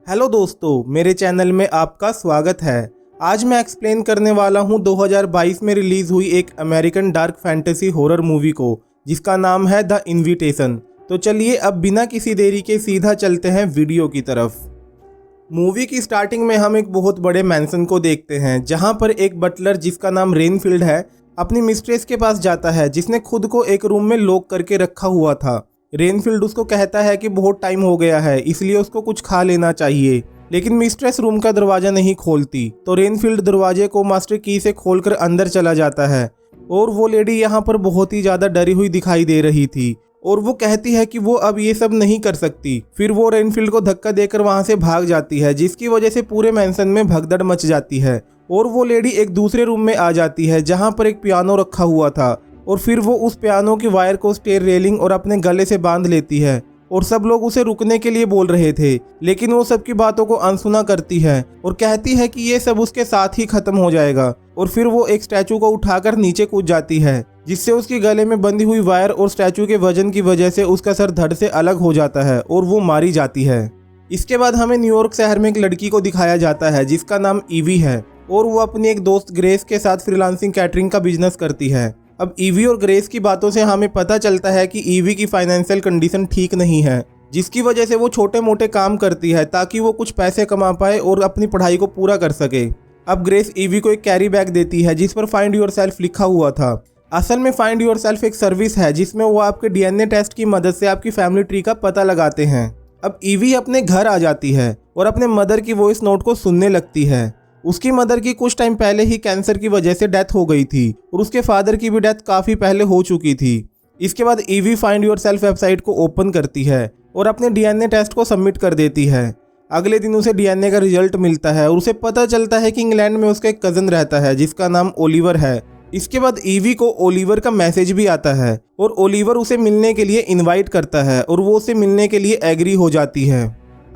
Hello दोस्तों, मेरे channel में आपका स्वागत है। आज मैं एक्सप्लेन करने वाला हूं 2022 में रिलीज हुई एक American dark fantasy horror movie को, जिसका नाम है द इनविटेशन। तो चलिए अब बिना किसी देरी के सीधा चलते हैं वीडियो की तरफ। मूवी की स्टार्टिंग में हम एक बहुत बड़े मैंसन को देखते हैं, जहां पर एक बटलर जिसका नाम रेनफील्ड है अपनी मिस्ट्रेस के पास जाता है, जिसने खुद को एक रूम में लॉक करके रखा हुआ था। रेनफील्ड उसको कहता है कि बहुत टाइम हो गया है, इसलिए उसको कुछ खा लेना चाहिए, लेकिन मिस्ट्रेस रूम का दरवाजा नहीं खोलती। तो रेनफील्ड दरवाजे को मास्टर की से खोलकर अंदर चला जाता है और वो लेडी यहाँ पर बहुत ही ज़्यादा डरी हुई दिखाई दे रही थी और वो कहती है कि वो अब ये सब नहीं कर सकती। फिर वो रेनफील्ड को धक्का देकर वहाँ से भाग जाती है, जिसकी वजह से पूरे मैंसन में भगदड़ मच जाती है और वो लेडी एक दूसरे रूम में आ जाती है जहाँ पर एक पियानो रखा हुआ था और फिर वो उस पियानो की वायर को स्टेयर रेलिंग और अपने गले से बांध लेती है और सब लोग उसे रुकने के लिए बोल रहे थे, लेकिन वो सबकी बातों को अनसुना करती है और कहती है कि ये सब उसके साथ ही खत्म हो जाएगा। और फिर वो एक स्टैचू को उठाकर नीचे कूद जाती है, जिससे उसके गले में बंधी हुई वायर और स्टैचू के वजन की वजह से उसका सर धड़ से अलग हो जाता है और वो मारी जाती है। इसके बाद हमें न्यूयॉर्क शहर में एक लड़की को दिखाया जाता है जिसका नाम ईवी है और वो अपनी एक दोस्त ग्रेस के साथ फ्रीलांसिंग कैटरिंग का बिजनेस करती है। अब ईवी और ग्रेस की बातों से हमें पता चलता है कि ईवी की फाइनेंशियल कंडीशन ठीक नहीं है, जिसकी वजह से वो छोटे मोटे काम करती है ताकि वो कुछ पैसे कमा पाए और अपनी पढ़ाई को पूरा कर सके। अब ग्रेस ईवी को एक कैरी बैग देती है जिस पर फाइंड योरसेल्फ लिखा हुआ था। असल में फाइंड योरसेल्फ एक सर्विस है जिसमें वो आपके डीएनए टेस्ट की मदद से आपकी फैमिली ट्री का पता लगाते हैं। अब ईवी अपने घर आ जाती है और अपने मदर की वॉइस नोट को सुनने लगती है। उसकी मदर की कुछ टाइम पहले ही कैंसर की वजह से डेथ हो गई थी और उसके फादर की भी डेथ काफ़ी पहले हो चुकी थी। इसके बाद ईवी फाइंड योरसेल्फ वेबसाइट को ओपन करती है और अपने डीएनए टेस्ट को सबमिट कर देती है। अगले दिन उसे डीएनए का रिजल्ट मिलता है और उसे पता चलता है कि इंग्लैंड में उसका एक कज़न रहता है जिसका नाम ओलिवर है। इसके बाद ईवी को ओलिवर का मैसेज भी आता है और ओलिवर उसे मिलने के लिए इन्वाइट करता है और वो उसे मिलने के लिए एग्री हो जाती है।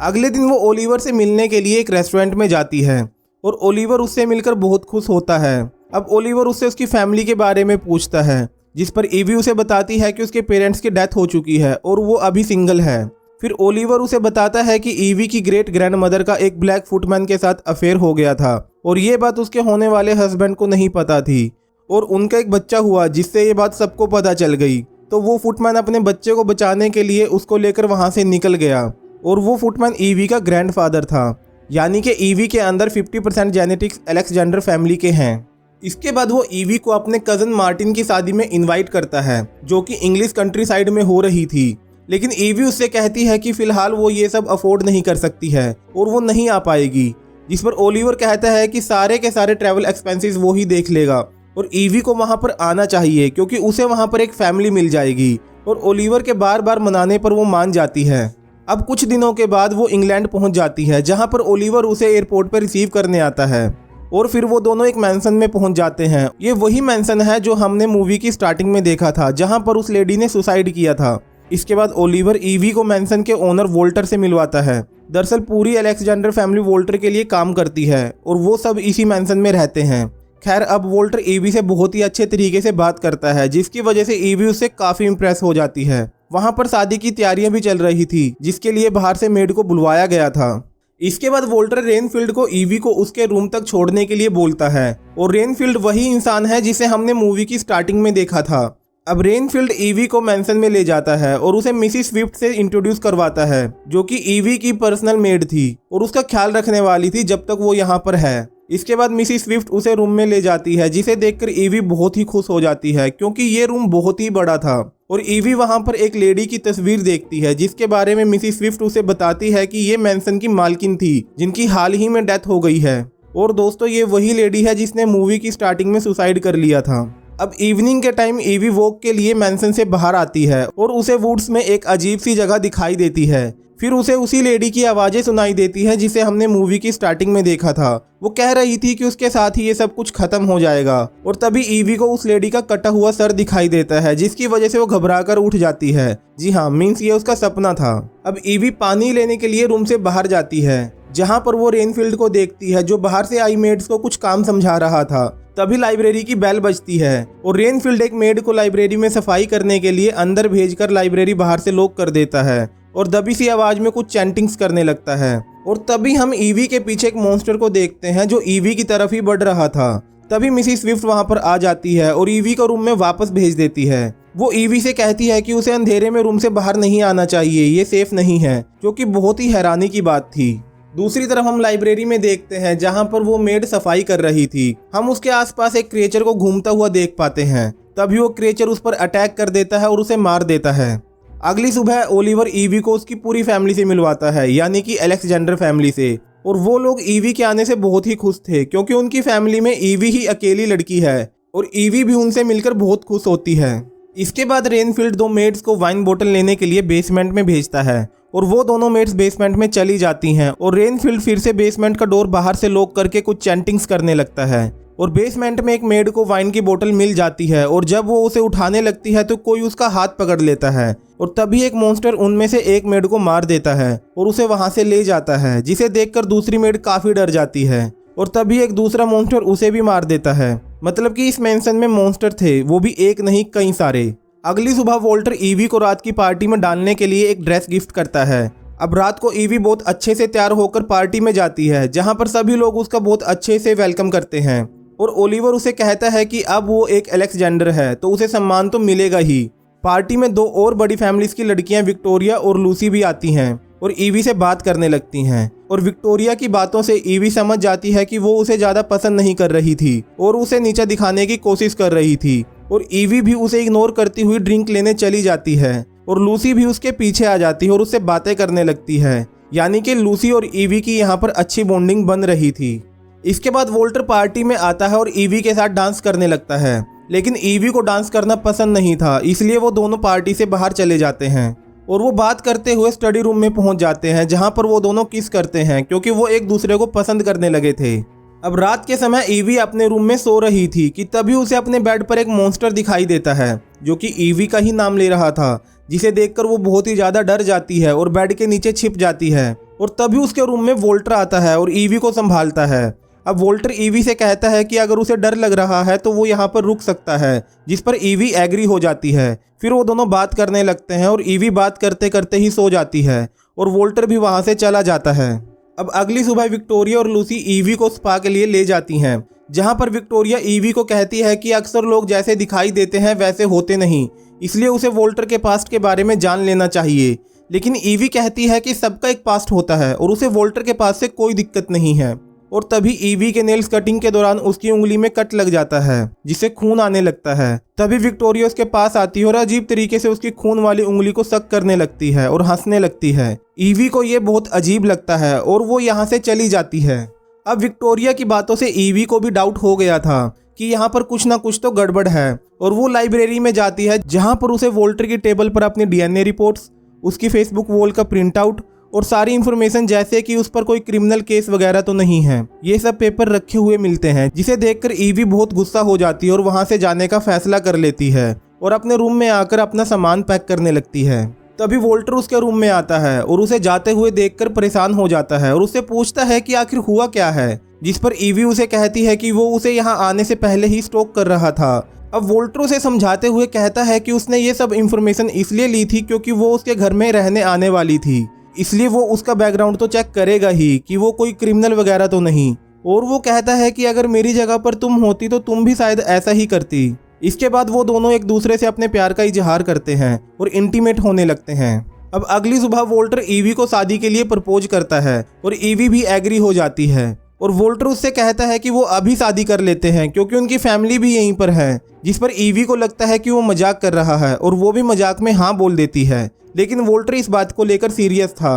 अगले दिन वो ओलिवर से मिलने के लिए एक रेस्टोरेंट में जाती है और ओलिवर उससे मिलकर बहुत खुश होता है। अब ओलिवर उससे उसकी फैमिली के बारे में पूछता है, जिस पर ईवी उसे बताती है कि उसके पेरेंट्स की डेथ हो चुकी है और वो अभी सिंगल है। फिर ओलिवर उसे बताता है कि ईवी की ग्रेट ग्रैंड मदर का एक ब्लैक फुटमैन के साथ अफेयर हो गया था और ये बात उसके होने वाले हस्बैंड को नहीं पता थी और उनका एक बच्चा हुआ जिससे ये बात सबको पता चल गई। तो वो फुटमैन अपने बच्चे को बचाने के लिए उसको लेकर वहाँ से निकल गया और वो फुटमैन ईवी का ग्रैंडफादर था, यानी कि ईवी के अंदर 50% जेनेटिक्स अलेक्जेंडर फैमिली के हैं। इसके बाद वो ईवी को अपने कज़न मार्टिन की शादी में इनवाइट करता है, जो कि इंग्लिश कंट्री साइड में हो रही थी, लेकिन ईवी उससे कहती है कि फ़िलहाल वो ये सब अफोर्ड नहीं कर सकती है और वो नहीं आ पाएगी। जिस पर ओलिवर कहता है कि सारे के सारे ट्रैवल एक्सपेंसेस वो ही देख लेगा और ईवी को वहाँ पर आना चाहिए क्योंकि उसे वहाँ पर एक फैमिली मिल जाएगी। और ओलिवर के बार बार मनाने पर वो मान जाती है। अब कुछ दिनों के बाद वो इंग्लैंड पहुंच जाती है, जहां पर ओलिवर उसे एयरपोर्ट पर रिसीव करने आता है और फिर वो दोनों एक मैंसन में पहुंच जाते हैं। ये वही मैंसन है जो हमने मूवी की स्टार्टिंग में देखा था, जहां पर उस लेडी ने सुसाइड किया था। इसके बाद ओलिवर ईवी को मैंसन के ओनर वोल्टर से मिलवाता है। दरअसल पूरी अलेक्जेंडर फैमिली वोल्टर के लिए काम करती है और वो सब इसी मैंसन में रहते हैं। खैर, अब वोल्टर ईवी से बहुत ही अच्छे तरीके से बात करता है, जिसकी वजह से ईवी उससे काफ़ी इंप्रेस हो जाती है। वहाँ पर शादी की तैयारियां भी चल रही थी, जिसके लिए बाहर से मेड को बुलवाया गया था। इसके बाद वोल्टर रेनफील्ड को ईवी को उसके रूम तक छोड़ने के लिए बोलता है और रेनफील्ड वही इंसान है जिसे हमने मूवी की स्टार्टिंग में देखा था। अब रेनफील्ड ईवी को मैंसन में ले जाता है और उसे मिसिस स्विफ्ट से इंट्रोड्यूस करवाता है, जो कि ईवी की पर्सनल मेड थी और उसका ख्याल रखने वाली थी जब तक वो यहाँ पर है। इसके बाद मिसिस स्विफ्ट उसे रूम में ले जाती है, जिसे देखकर ईवी बहुत ही खुश हो जाती है क्योंकि ये रूम बहुत ही बड़ा था। और ईवी वहां पर एक लेडी की तस्वीर देखती है, जिसके बारे में मिसिस स्विफ्ट उसे बताती है कि ये मैंसन की मालकिन थी, जिनकी हाल ही में डेथ हो गई है। और दोस्तों, ये वही लेडी है जिसने मूवी की स्टार्टिंग में सुसाइड कर लिया था। अब इवनिंग के टाइम ईवी वॉक के लिए मैंसन से बाहर आती है और उसे वुड्स में एक अजीब सी जगह दिखाई देती है। फिर उसे उसी लेडी की आवाज़ें सुनाई देती हैं जिसे हमने मूवी की स्टार्टिंग में देखा था। वो कह रही थी कि उसके साथ ही ये सब कुछ खत्म हो जाएगा और तभी ईवी को उस लेडी का कटा हुआ सर दिखाई देता है, जिसकी वजह से वो घबराकर उठ जाती है। जी हाँ, मीन्स ये उसका सपना था। अब ईवी पानी लेने के लिए रूम से बाहर जाती है, जहाँ पर वो रेनफील्ड को देखती है जो बाहर से आई मेड्स को कुछ काम समझा रहा था। तभी लाइब्रेरी की बेल बजती है और रेनफील्ड एक मेड को लाइब्रेरी में सफाई करने के लिए अंदर भेजकर लाइब्रेरी बाहर से लॉक कर देता है और दबी सी आवाज में कुछ चैंटिंग्स करने लगता है। और तभी हम ईवी के पीछे एक मॉन्स्टर को देखते हैं जो ईवी की तरफ ही बढ़ रहा था। तभी मिसिस स्विफ्ट वहां पर आ जाती है और ईवी को रूम में वापस भेज देती है। वो ईवी से कहती है कि उसे अंधेरे में रूम से बाहर नहीं आना चाहिए, ये सेफ नहीं है, जो कि बहुत ही हैरानी की बात थी। दूसरी तरफ हम लाइब्रेरी में देखते हैं जहां पर वो मेड सफाई कर रही थी। हम उसके आसपास एक क्रिएचर को घूमता हुआ देख पाते हैं। तभी वो क्रिएचर उस पर अटैक कर देता है और उसे मार देता है। अगली सुबह ओलिवर ईवी को उसकी पूरी फैमिली से मिलवाता है, यानी कि अलेक्जेंडर फैमिली से। और वो लोग ईवी के आने से बहुत ही खुश थे क्योंकि उनकी फैमिली में ईवी ही अकेली लड़की है और ईवी भी उनसे मिलकर बहुत खुश होती है। इसके बाद रेनफील्ड 2 मेड्स को वाइन बोतल लेने के लिए बेसमेंट में भेजता है और वो दोनों मेड्स बेसमेंट में चली जाती हैं और रेनफील्ड फिर से बेसमेंट का डोर बाहर से लॉक करके कुछ चैंटिंग्स करने लगता है। और बेसमेंट में एक मेड को वाइन की बोतल मिल जाती है और जब वो उसे उठाने लगती है तो कोई उसका हाथ पकड़ लेता है और तभी एक मॉन्स्टर उनमें से एक मेड को मार देता है और उसे वहां से ले जाता है, जिसे देखकर दूसरी मेड काफी डर जाती है। और तभी एक दूसरा मॉन्स्टर उसे भी मार देता है। मतलब कि इस मेंशन में मॉन्स्टर थे, वो भी एक नहीं कई सारे। अगली सुबह वॉल्टर ईवी को रात की पार्टी में डालने के लिए एक ड्रेस गिफ्ट करता है। अब रात को ईवी बहुत अच्छे से तैयार होकर पार्टी में जाती है जहां पर सभी लोग उसका बहुत अच्छे से वेलकम करते हैं। और ओलिवर उसे कहता है कि अब वो एक अलेक्जेंडर है तो उसे सम्मान तो मिलेगा ही। पार्टी में 2 और बड़ी फैमिलीज की लड़कियां विक्टोरिया और लूसी भी आती हैं और ईवी से बात करने लगती हैं। और विक्टोरिया की बातों से ईवी समझ जाती है कि वो उसे ज़्यादा पसंद नहीं कर रही थी और उसे नीचा दिखाने की कोशिश कर रही थी। और ईवी भी उसे इग्नोर करती हुई ड्रिंक लेने चली जाती है और लूसी भी उसके पीछे आ जाती है और उससे बातें करने लगती है। यानी कि लूसी और ईवी की यहाँ पर अच्छी बॉन्डिंग बन रही थी। इसके बाद वॉल्टर पार्टी में आता है और ईवी के साथ डांस करने लगता है, लेकिन ईवी को डांस करना पसंद नहीं था, इसलिए वो दोनों पार्टी से बाहर चले जाते हैं और वो बात करते हुए स्टडी रूम में पहुंच जाते हैं जहां पर वो दोनों किस करते हैं क्योंकि वो एक दूसरे को पसंद करने लगे थे। अब रात के समय ईवी अपने रूम में सो रही थी कि तभी उसे अपने बेड पर एक मॉन्स्टर दिखाई देता है जो कि ईवी का ही नाम ले रहा था, जिसे देखकर वो बहुत ही ज़्यादा डर जाती है और बेड के नीचे छिप जाती है। और तभी उसके रूम में वॉल्टर आता है और ईवी को संभालता है। अब वॉल्टर ईवी से कहता है कि अगर उसे डर लग रहा है तो वो यहाँ पर रुक सकता है, जिस पर ईवी एग्री हो जाती है। फिर वो दोनों बात करने लगते हैं और ईवी बात करते करते ही सो जाती है और वॉल्टर भी वहाँ से चला जाता है। अब अगली सुबह विक्टोरिया और लूसी ईवी को स्पा के लिए ले जाती हैं, जहाँ पर विक्टोरिया ईवी को कहती है कि अक्सर लोग जैसे दिखाई देते हैं वैसे होते नहीं, इसलिए उसे वॉल्टर के पास्ट के बारे में जान लेना चाहिए। लेकिन ईवी कहती है कि सबका एक पास्ट होता है और उसे वॉल्टर के पास से कोई दिक्कत नहीं है। और तभी ईवी के नेल्स कटिंग के दौरान उसकी उंगली में कट लग जाता है जिससे खून आने लगता है। तभी विक्टोरिया उसके पास आती है और अजीब तरीके से उसकी खून वाली उंगली को सक करने लगती है और हंसने लगती है। ईवी को ये बहुत अजीब लगता है और वो यहाँ से चली जाती है। अब विक्टोरिया की बातों से ईवी को भी डाउट हो गया था कि यहाँ पर कुछ ना कुछ तो गड़बड़ है और वो लाइब्रेरी में जाती है जहाँ पर उसे वॉल्टर की टेबल पर अपनी डीएनए रिपोर्ट्स, उसकी फेसबुक वॉल का प्रिंट आउट और सारी इन्फॉर्मेशन जैसे कि उस पर कोई क्रिमिनल केस वगैरह तो नहीं है, ये सब पेपर रखे हुए मिलते हैं, जिसे देखकर ईवी बहुत गुस्सा हो जाती है और वहां से जाने का फैसला कर लेती है और अपने रूम में आकर अपना सामान पैक करने लगती है। तभी वॉल्टर उसके रूम में आता है और उसे जाते हुए देखकर परेशान हो जाता है और उससे पूछता है कि आखिर हुआ क्या है, जिस पर ईवी उसे कहती है कि वो उसे यहाँ आने से पहले ही स्टॉक कर रहा था। अब वॉल्टर उसे समझाते हुए कहता है कि उसने ये सब इन्फॉर्मेशन इसलिए ली थी क्योंकि वो उसके घर में रहने आने वाली थी, इसलिए वो उसका बैकग्राउंड तो चेक करेगा ही कि वो कोई क्रिमिनल वगैरह तो नहीं। और वो कहता है कि अगर मेरी जगह पर तुम होती तो तुम भी शायद ऐसा ही करती। इसके बाद वो दोनों एक दूसरे से अपने प्यार का इजहार करते हैं और इंटीमेट होने लगते हैं। अब अगली सुबह वॉल्टर ईवी को शादी के लिए प्रपोज करता है और ईवी भी एग्री हो जाती है और वॉल्टर उससे कहता है कि वो अभी शादी कर लेते हैं क्योंकि उनकी फैमिली भी यहीं पर है, जिस पर ईवी को लगता है कि वो मजाक कर रहा है और वो भी मजाक में हाँ बोल देती है, लेकिन वॉल्टर इस बात को लेकर सीरियस था।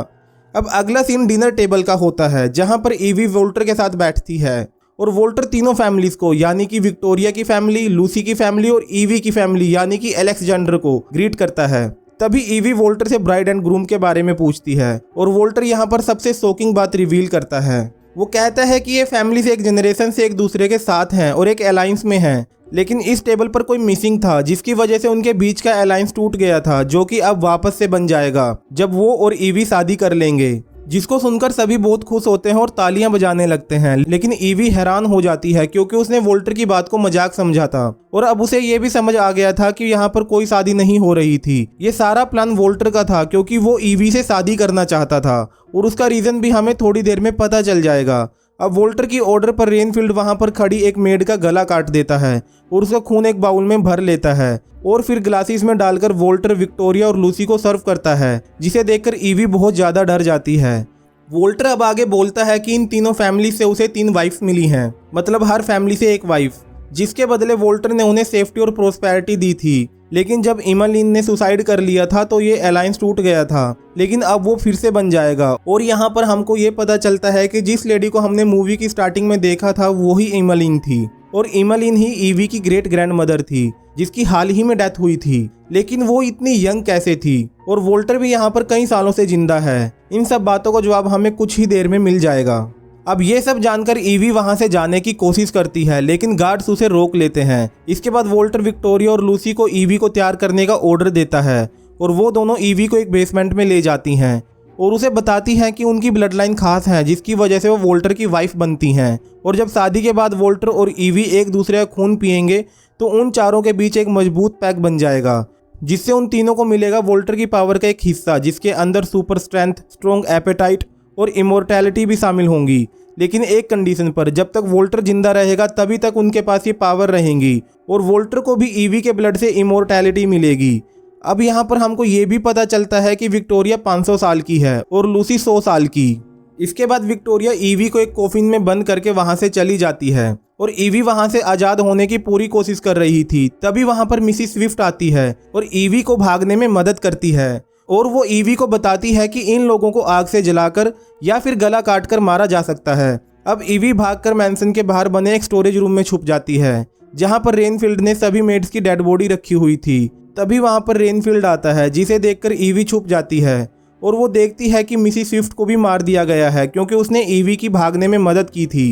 अब अगला सीन डिनर टेबल का होता है जहां पर ईवी वॉल्टर के साथ बैठती है और वॉल्टर तीनों फैमिलीज को यानी कि विक्टोरिया की फैमिली, लूसी की फैमिली और ईवी की फैमिली यानी कि अलेक्जेंडर को ग्रीट करता है। तभी ईवी वॉल्टर से ब्राइड एंड ग्रूम के बारे में पूछती है और वॉल्टर यहाँ पर सबसे शॉकिंग बात रिवील करता है। वो कहता है कि ये फैमिली से एक जनरेशन से एक दूसरे के साथ हैं और एक अलायंस में हैं, लेकिन इस टेबल पर कोई मिसिंग था जिसकी वजह से उनके बीच का अलायंस टूट गया था, जो कि अब वापस से बन जाएगा जब वो और ईवी शादी कर लेंगे। जिसको सुनकर सभी बहुत खुश होते हैं और तालियां बजाने लगते हैं। लेकिन ईवी हैरान हो जाती है क्योंकि उसने वोल्टर की बात को मजाक समझा था और अब उसे ये भी समझ आ गया था कि यहाँ पर कोई शादी नहीं हो रही थी। ये सारा प्लान वोल्टर का था क्योंकि वो ईवी से शादी करना चाहता था और उसका रीजन भी हमें थोड़ी देर में पता चल जाएगा। अब वोल्टर की ऑर्डर पर रेनफील्ड वहां पर खड़ी एक मेड का गला काट देता है और उसका खून एक बाउल में भर लेता है और फिर ग्लासेस में डालकर वोल्टर विक्टोरिया और लूसी को सर्व करता है, जिसे देखकर ईवी बहुत ज़्यादा डर जाती है। वोल्टर अब आगे बोलता है कि इन तीनों फैमिली से उसे 3 वाइफ्स मिली हैं, मतलब हर फैमिली से एक वाइफ, जिसके बदले वोल्टर ने उन्हें सेफ्टी और प्रोस्पेरिटी दी थी। लेकिन जब इमलिन ने सुसाइड कर लिया था तो ये अलायंस टूट गया था, लेकिन अब वो फिर से बन जाएगा। और यहाँ पर हमको ये पता चलता है कि जिस लेडी को हमने मूवी की स्टार्टिंग में देखा था वो ही इमलिन थी और इमलिन ही ईवी की ग्रेट ग्रैंड मदर थी जिसकी हाल ही में डेथ हुई थी। लेकिन वो इतनी यंग कैसे थी और वोल्टर भी यहाँ पर कई सालों से जिंदा है? इन सब बातों का जवाब हमें कुछ ही देर में मिल जाएगा। अब ये सब जानकर ईवी वहां से जाने की कोशिश करती है लेकिन गार्ड्स उसे रोक लेते हैं। इसके बाद वोल्टर विक्टोरिया और लूसी को ईवी को तैयार करने का ऑर्डर देता है और वो दोनों ईवी को एक बेसमेंट में ले जाती हैं और उसे बताती हैं कि उनकी ब्लड लाइन खास है जिसकी वजह से वो वोल्टर की वाइफ बनती हैं। और जब शादी के बाद वोल्टर और ईवी एक दूसरे का खून पिएंगे तो उन चारों के बीच एक मजबूत पैक बन जाएगा, जिससे उन तीनों को मिलेगा वोल्टर की पावर का एक हिस्सा जिसके अंदर सुपर स्ट्रेंथ, स्ट्रॉन्ग एपेटाइट और इमोर्टैलिटी भी शामिल होंगी। लेकिन एक कंडीशन पर, जब तक वोल्टर जिंदा रहेगा तभी तक उनके पास ये पावर रहेंगी और वोल्टर को भी ईवी के ब्लड से इमोर्टैलिटी मिलेगी। अब यहाँ पर हमको ये भी पता चलता है कि विक्टोरिया 500 साल की है और लूसी 100 साल की। इसके बाद विक्टोरिया ईवी को एक कॉफिन में बंद करके वहां से चली जाती है और ईवी वहां से आजाद होने की पूरी कोशिश कर रही थी। तभी वहां पर मिसिस स्विफ्ट आती है और ईवी को भागने में मदद करती है और वो ईवी को बताती है कि इन लोगों को आग से जलाकर या फिर गला काटकर मारा जा सकता है। अब ईवी भागकर मैंसन के बाहर बने एक स्टोरेज रूम में छुप जाती है जहां पर रेनफील्ड ने सभी मेड्स की डेड बॉडी रखी हुई थी। तभी वहां पर रेनफील्ड आता है जिसे देखकर ईवी छुप जाती है और वो देखती है कि मिसिस स्विफ्ट को भी मार दिया गया है क्योंकि उसने ईवी की भागने में मदद की थी।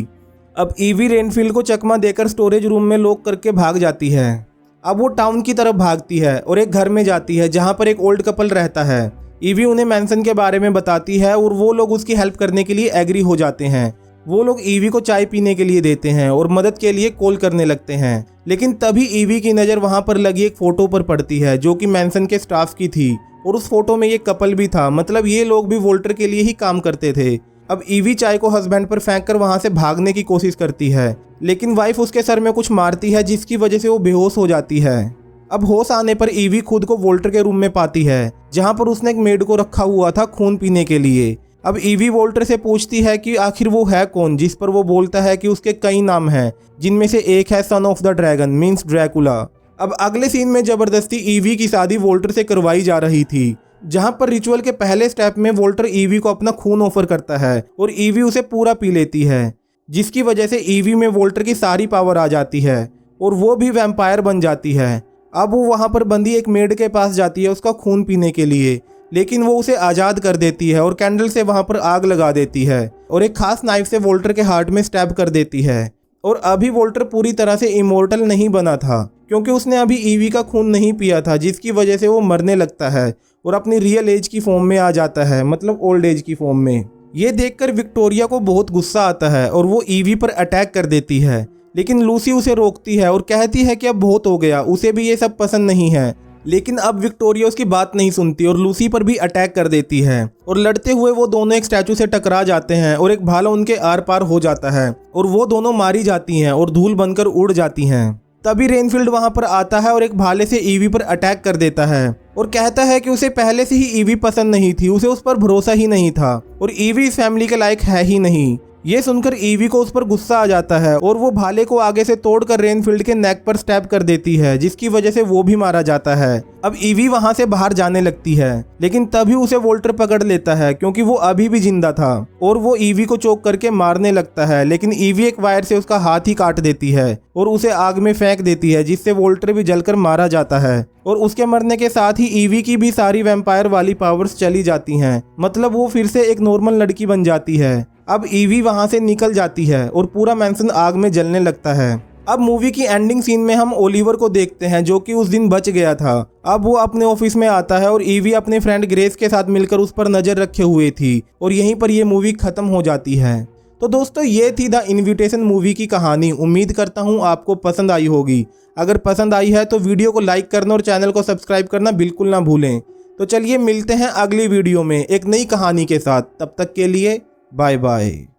अब ईवी रेनफील्ड को चकमा देकर स्टोरेज रूम में लॉक करके भाग जाती है। अब वो टाउन की तरफ भागती है और एक घर में जाती है जहां पर एक ओल्ड कपल रहता है। ईवी उन्हें मैंसन के बारे में बताती है और वो लोग उसकी हेल्प करने के लिए एग्री हो जाते हैं। वो लोग ईवी को चाय पीने के लिए देते हैं और मदद के लिए कॉल करने लगते हैं। लेकिन तभी ईवी की नज़र वहां पर लगी एक फोटो पर पड़ती है जो कि मैंसन के स्टाफ की थी और उस फोटो में ये कपल भी था, मतलब ये लोग भी वोल्टर के लिए ही काम करते थे। अब ईवी चाय को हस्बैंड पर फेंक कर वहां से भागने की कोशिश करती है लेकिन वाइफ उसके सर में कुछ मारती है जिसकी वजह से वो बेहोश हो जाती है। अब होश आने पर ईवी खुद को वोल्टर के रूम में पाती है जहां पर उसने एक मेड को रखा हुआ था खून पीने के लिए। अब ईवी वोल्टर से पूछती है कि आखिर वो है कौन, जिस पर वो बोलता है कि उसके कई नाम हैं जिनमें से एक है son of the dragon means Dracula. अब अगले सीन में जबरदस्ती ईवी की शादी वोल्टर से करवाई जा रही थी जहां पर रिचुअल के पहले स्टेप में वोल्टर ईवी को अपना खून ऑफर करता है और ईवी उसे पूरा पी लेती है, जिसकी वजह से ईवी में वोल्टर की सारी पावर आ जाती है और वो भी वैम्पायर बन जाती है। अब वो वहां पर बंदी एक मेड के पास जाती है उसका खून पीने के लिए, लेकिन वो उसे आज़ाद कर देती है और कैंडल से वहां पर आग लगा देती है और एक खास नाइफ से वोल्टर के हार्ट में स्टैब कर देती है। और अभी वोल्टर पूरी तरह से इमोर्टल नहीं बना था क्योंकि उसने अभी ईवी का खून नहीं पिया था, जिसकी वजह से वो मरने लगता है और अपनी रियल एज की फॉर्म में आ जाता है, मतलब ओल्ड एज की फॉर्म में। ये देखकर विक्टोरिया को बहुत गुस्सा आता है और वो ईवी पर अटैक कर देती है, लेकिन लूसी उसे रोकती है और कहती है कि अब बहुत हो गया, उसे भी ये सब पसंद नहीं है। लेकिन अब विक्टोरिया उसकी बात नहीं सुनती और लूसी पर भी अटैक कर देती है और लड़ते हुए वो दोनों एक स्टैचू से टकरा जाते हैं और एक भाला उनके आर पार हो जाता है और वो दोनों मारी जाती हैं और धूल बनकर उड़ जाती हैं। तभी रेनफील्ड वहां पर आता है और एक भाले से ईवी पर अटैक कर देता है और कहता है कि उसे पहले से ही ईवी पसंद नहीं थी, उसे उस पर भरोसा ही नहीं था और ईवी इस फैमिली के लायक है ही नहीं। ये सुनकर ईवी को उस पर गुस्सा आ जाता है और वो भाले को आगे से तोड़कर रेनफील्ड के नेक पर स्टैब कर देती है, जिसकी वजह से वो भी मारा जाता है। अब ईवी वहां से बाहर जाने लगती है लेकिन तभी उसे वोल्टर पकड़ लेता है क्योंकि वो अभी भी जिंदा था और वो ईवी को चोक करके मारने लगता है, लेकिन ईवी एक वायर से उसका हाथ ही काट देती है और उसे आग में फेंक देती है, जिससे वोल्टर भी जलकर मारा जाता है। और उसके मरने के साथ ही ईवी की भी सारी वैम्पायर वाली पावर्स चली जाती हैं, मतलब वो फिर से एक नॉर्मल लड़की बन जाती है। अब ईवी वहां से निकल जाती है और पूरा मैंसन आग में जलने लगता है अब मूवी की एंडिंग सीन में हम ओलिवर को देखते हैं जो कि उस दिन बच गया था। अब वो अपने ऑफिस में आता है और ईवी अपने फ्रेंड ग्रेस के साथ मिलकर उस पर नज़र रखे हुए थी और यहीं पर ये मूवी ख़त्म हो जाती है। तो दोस्तों ये थी द इनविटेशन मूवी की कहानी। उम्मीद करता हूँ आपको पसंद आई होगी। अगर पसंद आई है तो वीडियो को लाइक करना और चैनल को सब्सक्राइब करना बिल्कुल ना भूलें। तो चलिए मिलते हैं अगली वीडियो में एक नई कहानी के साथ। तब तक के लिए बाय बाय।